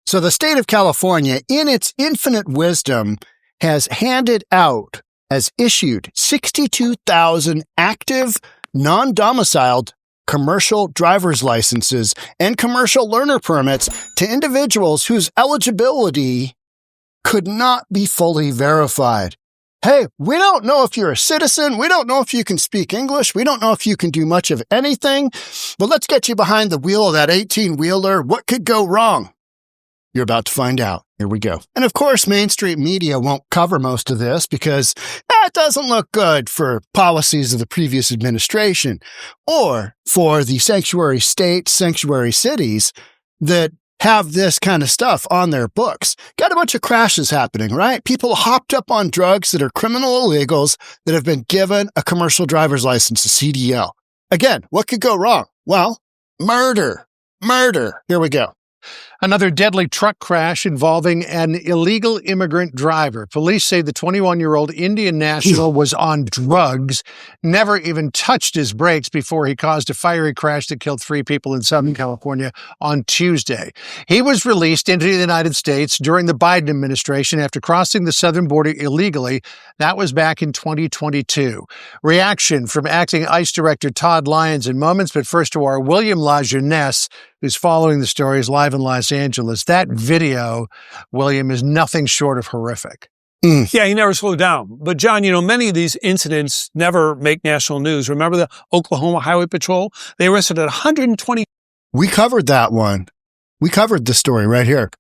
So the state of California, in its infinite wisdom, has issued 62,000 active, non-domiciled commercial driver's licenses and commercial learner permits to individuals whose eligibility could not be fully verified. Hey, we don't know if you're a citizen. We don't know if you can speak English. We don't know if you can do much of anything. But let's get you behind the wheel of that 18-wheeler. What could go wrong? You're about to find out. Here we go. And of course, mainstream media won't cover most of this because it doesn't look good for policies of the previous administration or for the sanctuary states, sanctuary cities that have this kind of stuff on their books. Got a bunch of crashes happening, right? People hopped up on drugs that are criminal illegals that have been given a commercial driver's license, a CDL. Again, what could go wrong? Well, murder. Here we go. Another deadly truck crash involving an illegal immigrant driver. Police say the 21-year-old Indian national was on drugs, never even touched his brakes before he caused a fiery crash that killed 3 people in Southern California on Tuesday. He was released into the United States during the Biden administration after crossing the southern border illegally. That was back in 2022. Reaction from acting ICE Director Todd Lyons in moments, but first to our William LaJeunesse, who's following the stories live in Los Angeles. That video, William, is nothing short of horrific. Yeah, he never slowed down. But John, many of these incidents never make national news. Remember the Oklahoma Highway Patrol? They arrested 125 We covered that one. We covered the story right here.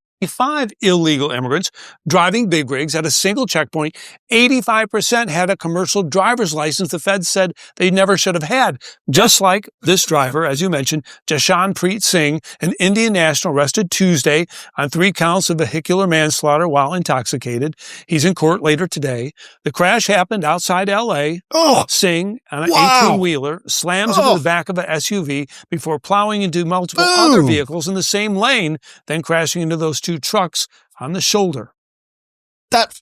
illegal immigrants driving big rigs at a single checkpoint. 85% had a commercial driver's license the feds said they never should have had. Just like this driver, as you mentioned, Jashanpreet Singh, an Indian national arrested Tuesday on 3 counts of vehicular manslaughter while intoxicated. He's in court later today. The crash happened outside L.A. Singh, on an 18-wheeler, slams into the back of an SUV before plowing into multiple other vehicles in the same lane, then crashing into those 2 trucks on the shoulder. That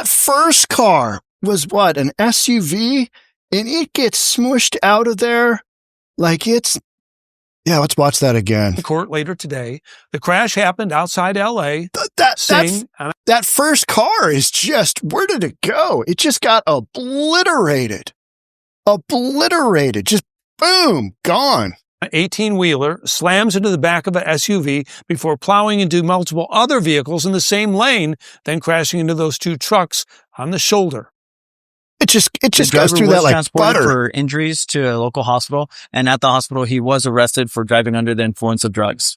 first car was what, an SUV, and it gets smushed out of there like it's. Yeah, let's watch that again. In court later today. The crash happened outside L.A. That first car is just, where did it go? It just got obliterated. Just boom, gone. An 18-wheeler slams into the back of an SUV before plowing into multiple other vehicles in the same lane, then crashing into those 2 trucks on the shoulder. It just goes through that like butter. For injuries to a local hospital, and at the hospital, he was arrested for driving under the influence of drugs.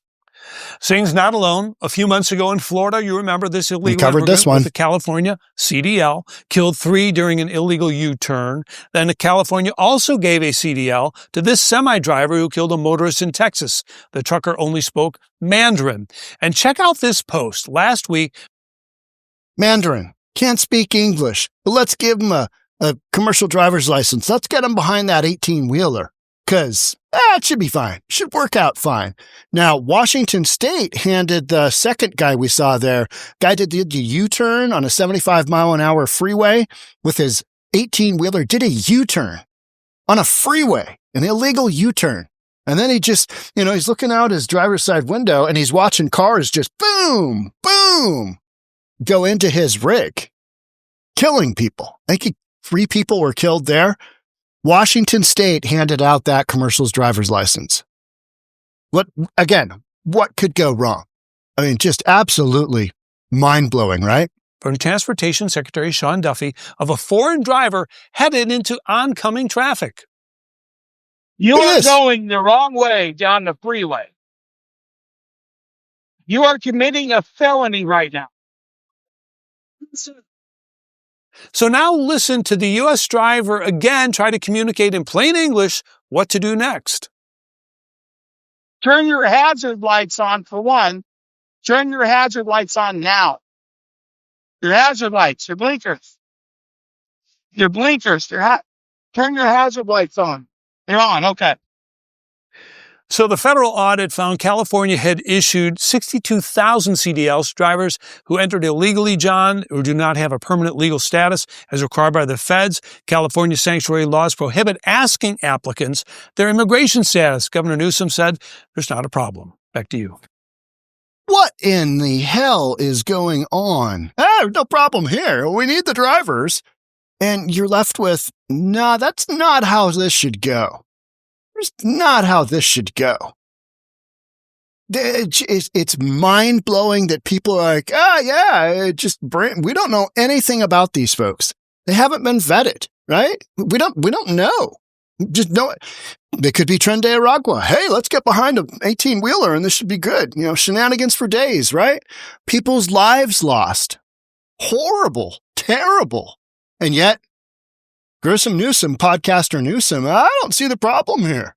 Singh's not alone. A few months ago in Florida, you remember this illegal immigrant with the California CDL killed 3 during an illegal U-turn. Then California also gave a CDL to this semi-driver who killed a motorist in Texas. The trucker only spoke Mandarin. And check out this post. Last week, Mandarin, can't speak English, but let's give him a commercial driver's license. Let's get him behind that 18-wheeler. Because it should be fine. Should work out fine. Now, Washington State handed the second guy we saw there, guy did the U-turn on a 75-mile-an-hour freeway with his 18-wheeler, did a U-turn on a freeway, an illegal U-turn. And then he just, he's looking out his driver's side window and he's watching cars just boom, boom, go into his rig, killing people. I think 3 people were killed there. Washington State handed out that commercial's driver's license. What could go wrong? I mean, just absolutely mind-blowing, right? For Transportation Secretary Sean Duffy of a foreign driver headed into oncoming traffic. You are going the wrong way down the freeway. You are committing a felony right now. So now listen to the U.S. driver again try to communicate in plain English what to do next. Turn your hazard lights on for one. Turn your hazard lights on now. Your hazard lights, your blinkers. Your blinkers, turn your hazard lights on. They're on, okay. So the federal audit found California had issued 62,000 CDLs to drivers who entered illegally, John, or do not have a permanent legal status as required by the feds. California sanctuary laws prohibit asking applicants their immigration status. Governor Newsom said there's not a problem. Back to you. What in the hell is going on? No problem here. We need the drivers. And you're left with, nah, that's not how this should go. It's not how this should go. It's mind-blowing that people are like, we don't know anything about these folks. They haven't been vetted, right? We don't know. Just know it. They could be Tren de Aragua. Hey, let's get behind an 18-wheeler and this should be good. Shenanigans for days, right? People's lives lost. Horrible, terrible. And yet, Grissom Newsom, podcaster Newsom, I don't see the problem here.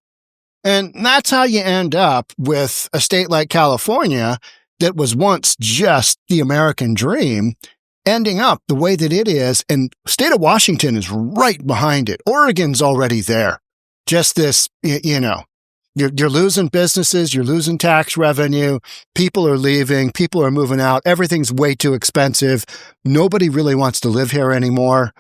And that's how you end up with a state like California that was once just the American dream, ending up the way that it is. And state of Washington is right behind it. Oregon's already there. Just this, you're losing businesses, you're losing tax revenue, people are leaving, people are moving out, everything's way too expensive. Nobody really wants to live here anymore.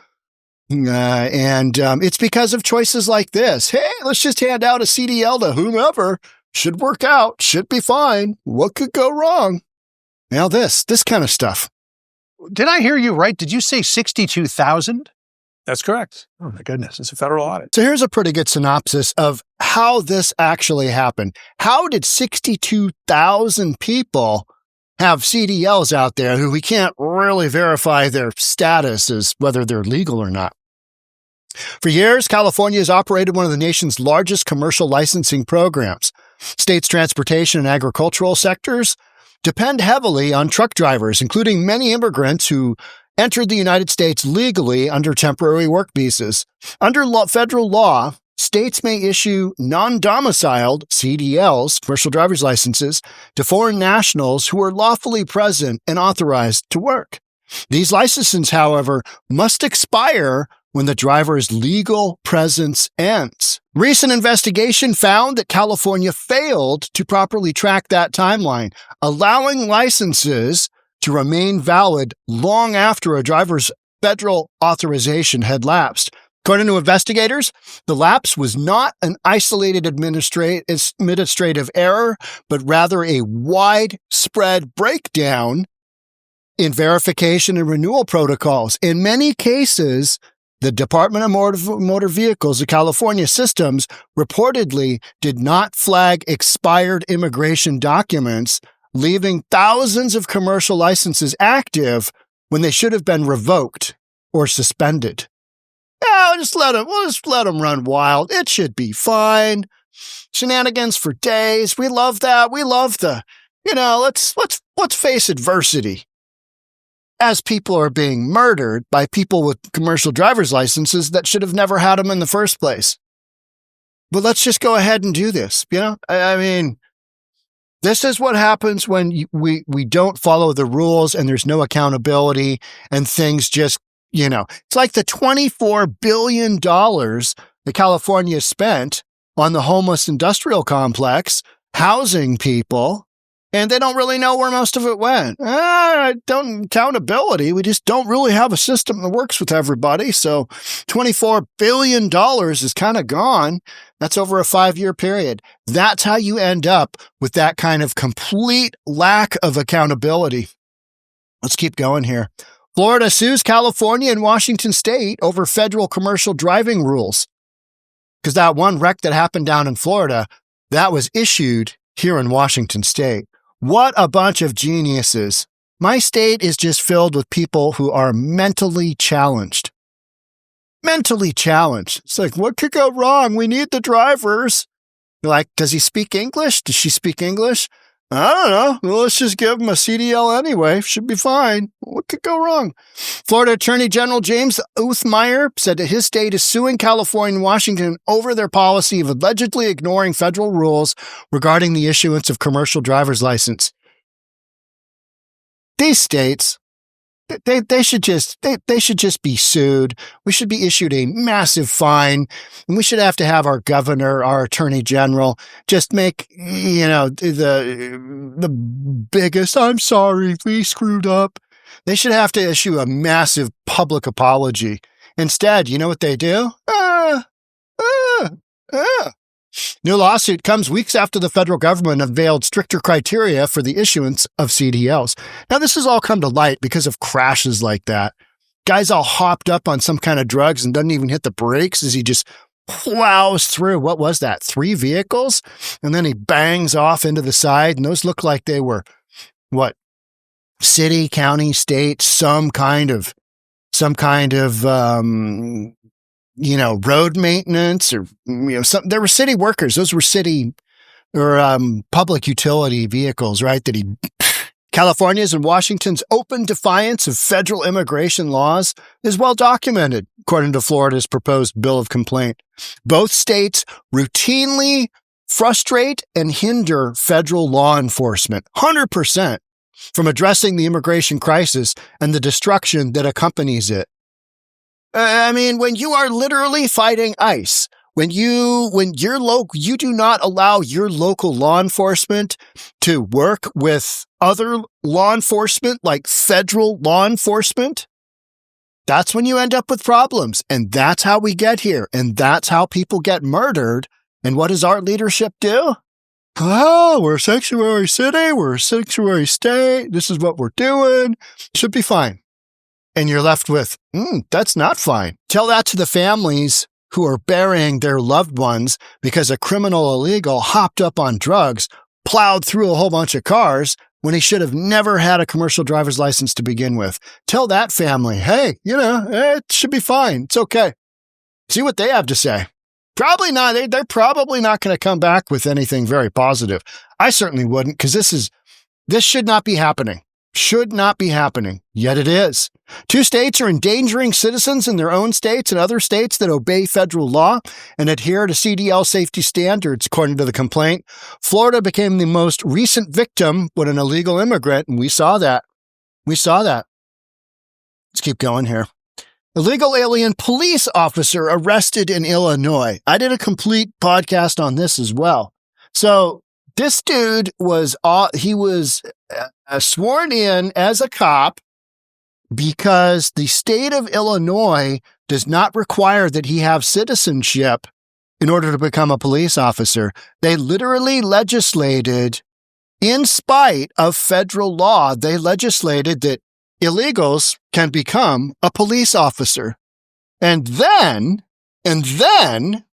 And it's because of choices like this. Hey, let's just hand out a CDL to whomever. Should work out, should be fine. What could go wrong? Now this kind of stuff. Did I hear you right? Did you say 62,000? That's correct. Oh, my goodness. It's a federal audit. So here's a pretty good synopsis of how this actually happened. How did 62,000 people have CDLs out there who we can't really verify their status as whether they're legal or not? For years, California has operated one of the nation's largest commercial licensing programs. State's transportation and agricultural sectors depend heavily on truck drivers, including many immigrants who entered the United States legally under temporary work visas. Under federal law, states may issue non-domiciled CDLs, commercial driver's licenses, to foreign nationals who are lawfully present and authorized to work. These licenses, however, must expire when the driver's legal presence ends. Recent investigation found that California failed to properly track that timeline, allowing licenses to remain valid long after a driver's federal authorization had lapsed. According to investigators, the lapse was not an isolated administrative error, but rather a widespread breakdown in verification and renewal protocols. In many cases, the Department of Motor Vehicles of California Systems reportedly did not flag expired immigration documents, leaving thousands of commercial licenses active when they should have been revoked or suspended. Yeah, we'll just let them run wild. It should be fine. Shenanigans for days. We love that. We love let's face adversity. As people are being murdered by people with commercial driver's licenses that should have never had them in the first place. But let's just go ahead and do this. I mean, this is what happens when we don't follow the rules and there's no accountability and things just, it's like the $24 billion that California spent on the homeless industrial complex, housing people, and they don't really know where most of it went. Accountability. We just don't really have a system that works with everybody. So $24 billion is kind of gone. That's over a 5-year period. That's how you end up with that kind of complete lack of accountability. Let's keep going here. Florida sues California and Washington State over federal commercial driving rules. Because that one wreck that happened down in Florida, that was issued here in Washington State. What a bunch of geniuses. My state is just filled with people who are mentally challenged. Mentally challenged. It's like, what could go wrong? We need the drivers. You're like, does he speak English? Does she speak English? I don't know. Well, let's just give him a CDL anyway. Should be fine. What could go wrong? Florida Attorney General James Uthmeyer said that his state is suing California and Washington over their policy of allegedly ignoring federal rules regarding the issuance of commercial driver's license. These states, they should just be sued. We should be issued a massive fine, and we should have to have our governor, our attorney general, just make the biggest. I'm sorry, we screwed up. They should have to issue a massive public apology. Instead, you know what they do? New lawsuit comes weeks after the federal government unveiled stricter criteria for the issuance of CDLs. Now, this has all come to light because of crashes like that. Guy's all hopped up on some kind of drugs and doesn't even hit the brakes as he just plows through. What was that? 3 vehicles? And then he bangs off into the side. And those look like they were, what? City, county, state, some kind of road maintenance or, there were city workers. Those were city or public utility vehicles, right? California's and Washington's open defiance of federal immigration laws is well documented, according to Florida's proposed bill of complaint. Both states routinely frustrate and hinder federal law enforcement, 100%, from addressing the immigration crisis and the destruction that accompanies it. When you are literally fighting ICE, when you do not allow your local law enforcement to work with other law enforcement, like federal law enforcement, that's when you end up with problems. And that's how we get here. And that's how people get murdered. And what does our leadership do? Oh, we're a sanctuary city. We're a sanctuary state. This is what we're doing. Should be fine. And you're left with, that's not fine. Tell that to the families who are burying their loved ones because a criminal illegal hopped up on drugs, plowed through a whole bunch of cars when he should have never had a commercial driver's license to begin with. Tell that family, hey, it should be fine. It's okay. See what they have to say. Probably not. They're probably not going to come back with anything very positive. I certainly wouldn't, because this should not be happening. Should not be happening, yet it is. 2 states are endangering citizens in their own states and other states that obey federal law and adhere to CDL safety standards, according to the complaint. Florida became the most recent victim when an illegal immigrant, and we saw that. Let's keep going here. Illegal alien police officer arrested in Illinois. I did a complete podcast on this as well. So this dude was sworn in as a cop because the state of Illinois does not require that he have citizenship in order to become a police officer. They literally legislated, in spite of federal law, they legislated that illegals can become a police officer. And then and then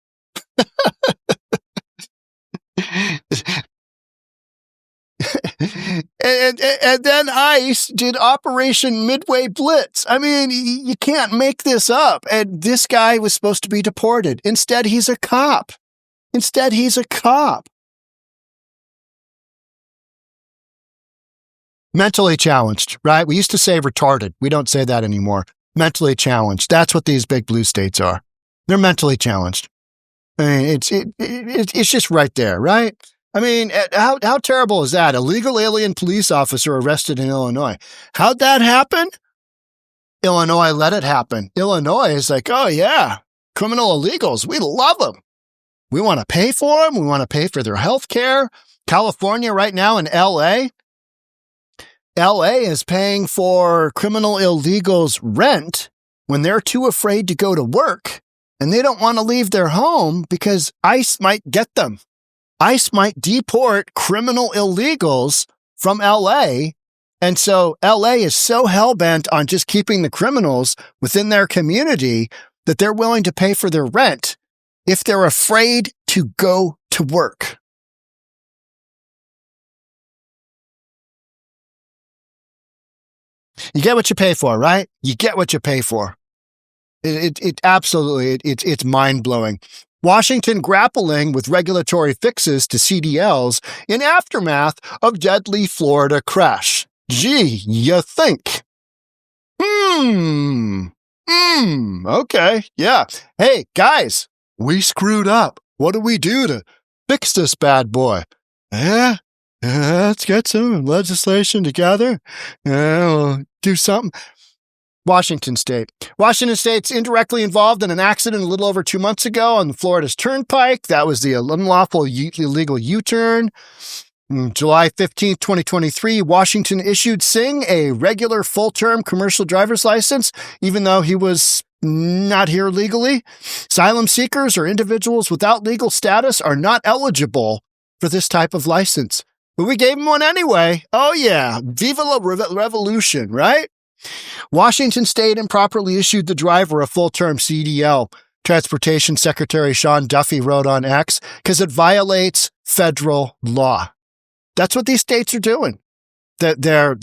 ICE did Operation Midway Blitz. You can't make this up. And this guy was supposed to be deported. Instead, he's a cop. Mentally challenged, right? We used to say retarded. We don't say that anymore. Mentally challenged. That's what these big blue states are. They're mentally challenged. It's just right there, right? How terrible is that? Illegal alien police officer arrested in Illinois. How'd that happen? Illinois let it happen. Illinois is like, oh yeah, criminal illegals. We love them. We want to pay for them. We want to pay for their health care. California right now in LA is paying for criminal illegals' rent when they're too afraid to go to work and they don't want to leave their home because ICE might get them. ICE might deport criminal illegals from LA. And so LA is so hell-bent on just keeping the criminals within their community that they're willing to pay for their rent if they're afraid to go to work. You get what you pay for, right? You get what you pay for. It absolutely, it's mind-blowing. Washington grappling with regulatory fixes to CDLs in aftermath of deadly Florida crash. Gee, you think? Okay, yeah. Hey, guys, we screwed up. What do we do to fix this bad boy? Let's get some legislation together. We'll do something. Washington State. Washington State's indirectly involved in an accident a little over 2 months ago on the Florida's Turnpike. That was the unlawful illegal U-turn. July 15th, 2023, Washington issued Singh a regular full-term commercial driver's license, even though he was not here legally. Asylum seekers or individuals without legal status are not eligible for this type of license. But we gave them one anyway. Oh, yeah. Viva la revolution, right? Washington State improperly issued the driver a full-term CDL. Transportation Secretary Sean Duffy wrote on X, because it violates federal law. That's what these states are doing. They're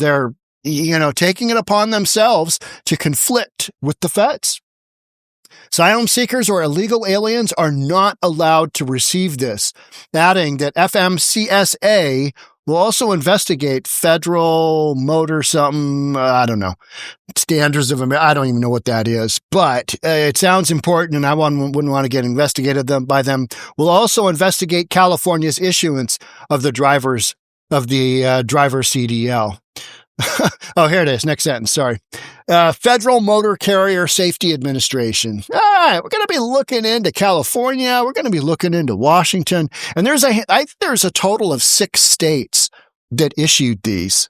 taking it upon themselves to conflict with the feds. Asylum seekers or illegal aliens are not allowed to receive this, adding that FMCSA will also investigate federal motor standards of America. I don't even know what that is, but it sounds important, and I wouldn't want to get investigated by them. We'll also investigate California's issuance of the driver CDL. Oh, here it is. Next sentence. Sorry. Federal Motor Carrier Safety Administration. All right. We're going to be looking into California. We're going to be looking into Washington. And there's a total of 6 states that issued these.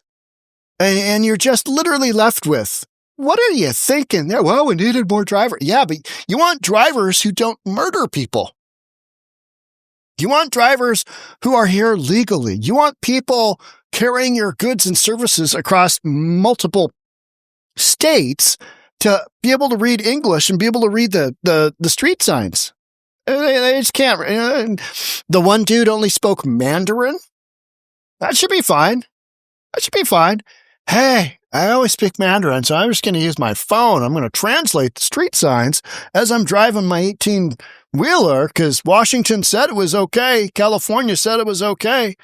And you're just literally left with, what are you thinking there? Well, we needed more drivers. Yeah, but you want drivers who don't murder people. You want drivers who are here legally. You want people carrying your goods and services across multiple states to be able to read English and be able to read the street signs. They just can't. The one dude only spoke Mandarin. That should be fine. Hey, I always speak Mandarin, so I'm just going to use my phone. I'm going to translate the street signs as I'm driving my 18-wheeler because Washington said it was okay. California said it was okay.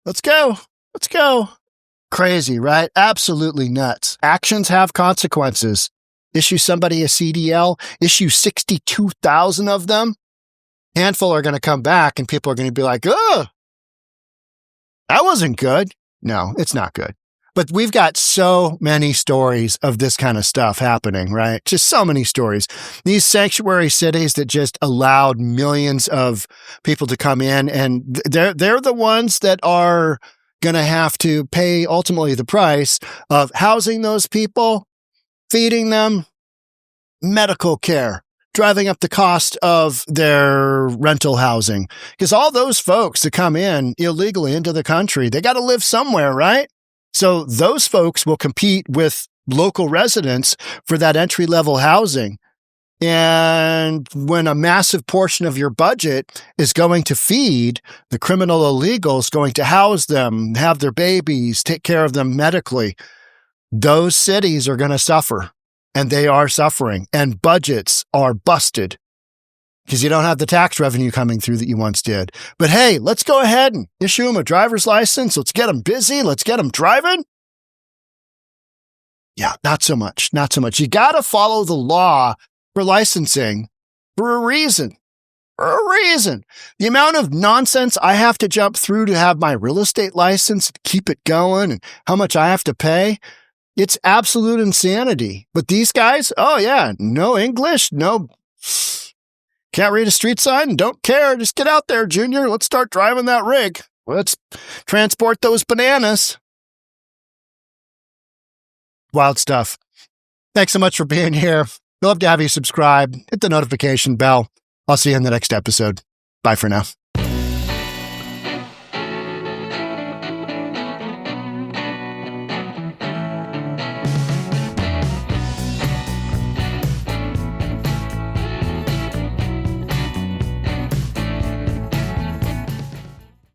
Let's go. Crazy, right? Absolutely nuts. Actions have consequences. Issue somebody a CDL, issue 62,000 of them. Handful are going to come back and people are going to be like, oh, that wasn't good. No, it's not good. But we've got so many stories of this kind of stuff happening, right? Just so many stories. These sanctuary cities that just allowed millions of people to come in, and they're the ones that are going to have to pay ultimately the price of housing those people, feeding them, medical care, driving up the cost of their rental housing. Because all those folks that come in illegally into the country, they got to live somewhere, right? So those folks will compete with local residents for that entry-level housing. And when a massive portion of your budget is going to feed the criminal illegals, going to house them, have their babies, take care of them medically, those cities are going to suffer. And they are suffering. And budgets are busted because you don't have the tax revenue coming through that you once did. But hey, let's go ahead and issue them a driver's license. Let's get them busy. Let's get them driving. Yeah, not so much. You got to follow the law for licensing for a reason. The amount of nonsense I have to jump through to have my real estate license, keep it going, and how much I have to pay, it's absolute insanity. But these guys, oh yeah, no English, no, can't read a street sign, don't care. Just get out there, Junior. Let's start driving that rig. Let's transport those bananas. Wild stuff. Thanks so much for being here. We'd love to have you subscribe, hit the notification bell. I'll see you in the next episode. Bye for now.